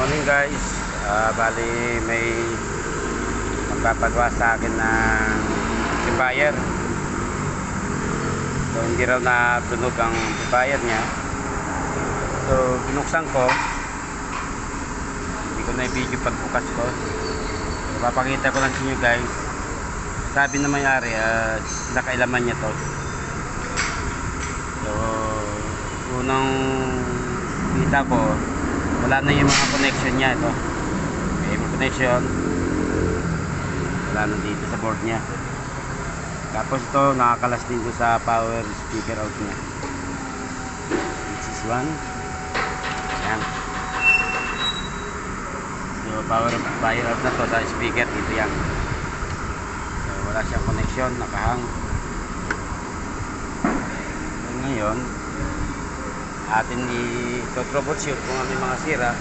Morning guys, bali may magpapagawa sa akin ng amplifier. So hindi raw natunog ang amplifier niya. So binuksan ko, hindi ko na i-video pagbukas ko. So, papakita ko lang sa inyo guys. Sabi na may-ari, nakailaman niya to. So unang kita ko, wala na yung mga connection niya. Ito cable connection, wala na dito sa board niya. Tapos ito nakakalas din doon sa power speaker out niya. This is one. Yan. So power amplifier out na to sa speaker dito yan. So wala siyang connection, nakahang. So ngayon atin i-troubleshoot kung ano yung mga sira.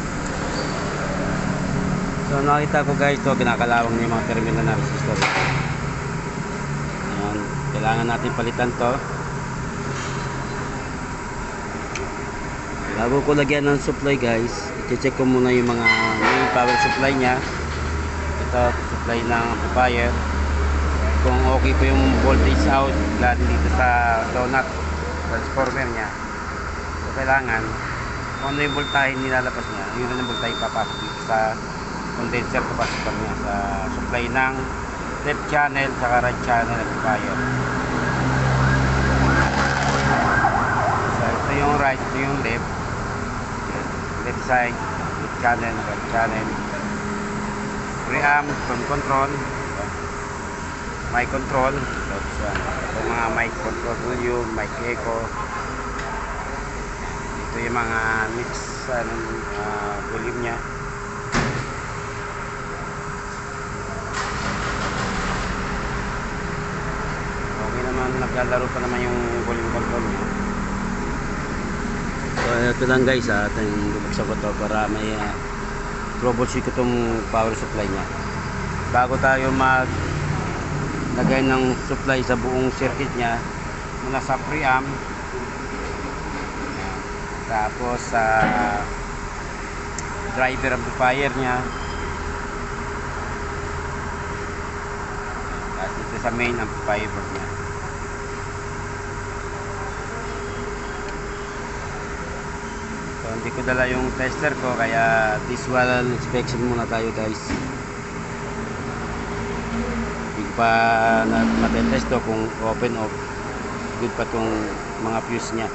So nakita ko guys, to kinakalawang niya yung mga terminal na resistor. Ayan, kailangan natin palitan to. Bago ko lagyan ng supply guys, i-check ko muna yung mga power supply nya. Ito supply ng amplifier, kung okay po yung voltage out galing dito sa donut transformer nya. So kailangan kung ano yung voltahe nilalabas niya, yun ang voltahe papasok dito sa condenser capacitor niya sa supply ng left channel saka right channel amplifier. So ito yung right, ito yung left side, left channel, right channel, preamp, tone control, mic control. So ito mga mic control volume, mic echo. Ito yung mga mix volume nya. Okay naman, naglalaro pa naman yung volume control nya. So ito lang guys, ating bubuksan ko to para may troubleshoot ko itong power supply nya. Bago tayo maglagay ng supply sa buong circuit nya, mula sa preamp, tapos sa driver amplifier nya, at ito sa main amplifier board nya. So hindi ko dala yung tester ko, kaya visual inspection muna tayo guys. Hindi ko pa matitest to kung open off, good pa tong mga fuse nya.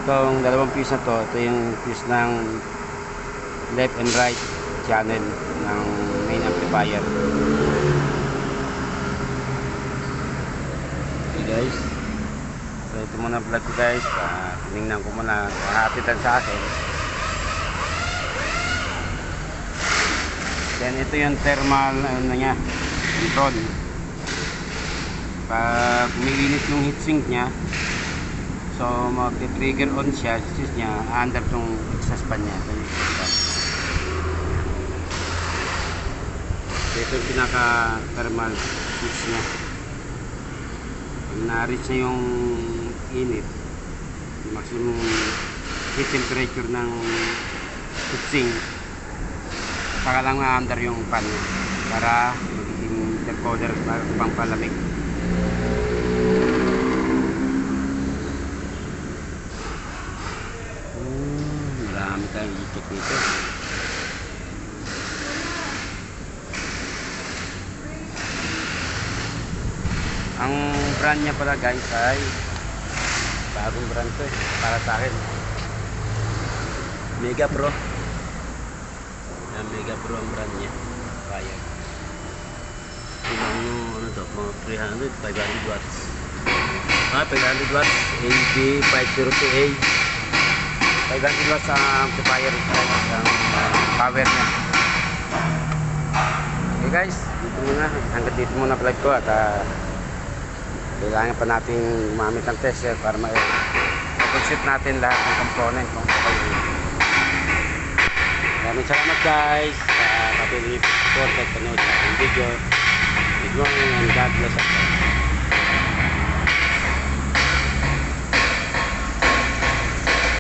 Itong dalawang fuse na to, ito yung fuse ng left and right channel ng main amplifier. Okay guys, so ito muna vlog ko guys. Tinignan ko muna, hatitan sa akin. Then ito yung thermal nya, control. Pag umiinit yung heatsink nya, so mag-trigger on siya, switch niya under tong exhaust fan niya. Ito yung pinaka thermal switch niya. Pag na-reach na yung init, yung maximum heat temperature ng heatsink, saka lang na-under yung fan niya para magiging decoder para pang palamig. Marami tayong i-check dito. Ang brand niya pala guys ay bagong brand to para sa akin, Mega Pro. Mega Pro ang brand niya. Kaya ano to, mga 300, 500 watts. 500 watts AB502A, 500 watts ang amplifier ang power niya. Okay guys, dito muna, hanggang dito muna vlog ko. At kailangan pa natin gumamit ng tester para ma-troubleshoot natin lahat ng component kung okay. Maraming salamat guys sa patuloy support at panood sa ating video. Good morning and God bless us.